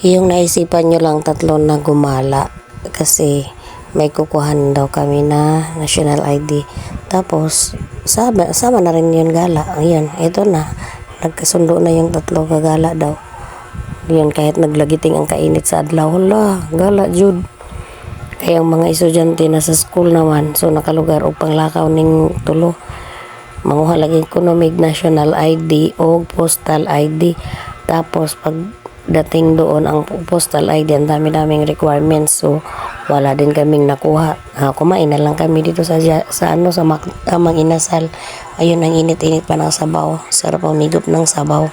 Yung naisipan nyo lang tatlo na gumala kasi may kukuhan daw kami na national ID. Tapos, sama na rin yun gala. Ayun, ito na. Nagkasundo na yung tatlo gagala daw. Yun, kahit naglagiting ang kainit sa adlaw. Hala, gala, Jud. Kaya ang mga estudyante na sa school naman, so nakalugar o panglakaw ning tulo. Manguha lagi ko no mig national ID o postal ID. Tapos, pag dating doon ang postal ID, ang dami-daming requirements, so wala din kaming nakuha. Kumain na lang kami dito sa Amang Inasal. Ayun, ang init-init pa ng sabaw, sarap ang nigup ng sabaw.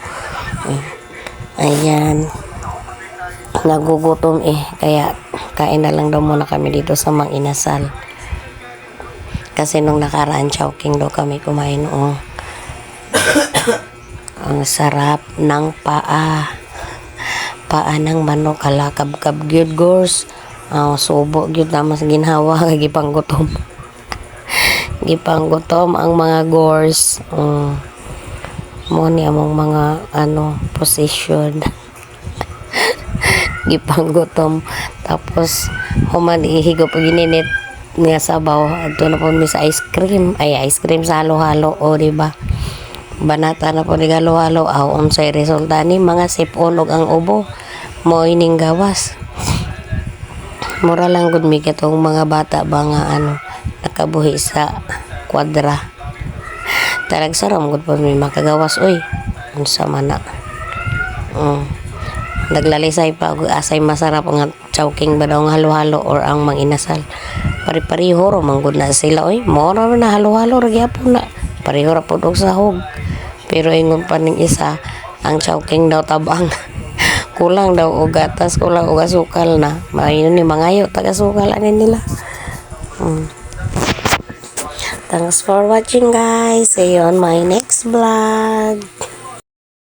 Ayan, nagugutom kaya kain na lang daw muna kami dito sa Mang Inasal kasi nung nakaraan Chowking daw kami kumain noong ang sarap ng paa ng manok, kalakab-kab gyud gors. Subo gyud naman sa ginhawa kay gipanggutom. Gipanggutom ang mga gors. Mo ni among mga position. Gipanggutom. Tapos human ihigop gininit nga sabaw adto na po mi sa ice cream sa halo-halo di ba? Banata na po ni halo-halo unsay resulta ni mga sipon og ang ubo mo ining gawas. Mura lang gud mi katong mga bata ba nga nakabuhi sa kwadra. Saram gud po mi makagawas unsa man na. Naglalisay pa og asay masarap ang Chowking ba daw ang halo-halo or ang Mang Inasal. Pare-pareho ro manggod na sila mo na halo-halo ra gyapon na. Pareho ra pud og sahog. Pero ingon pa ning isa, ang Chowking daw tabang. Kulang daw og gatas, kulang og asukal na. Maayun ni mangayo taga-sukal anin nila. Thanks for watching guys. See you on my next vlog.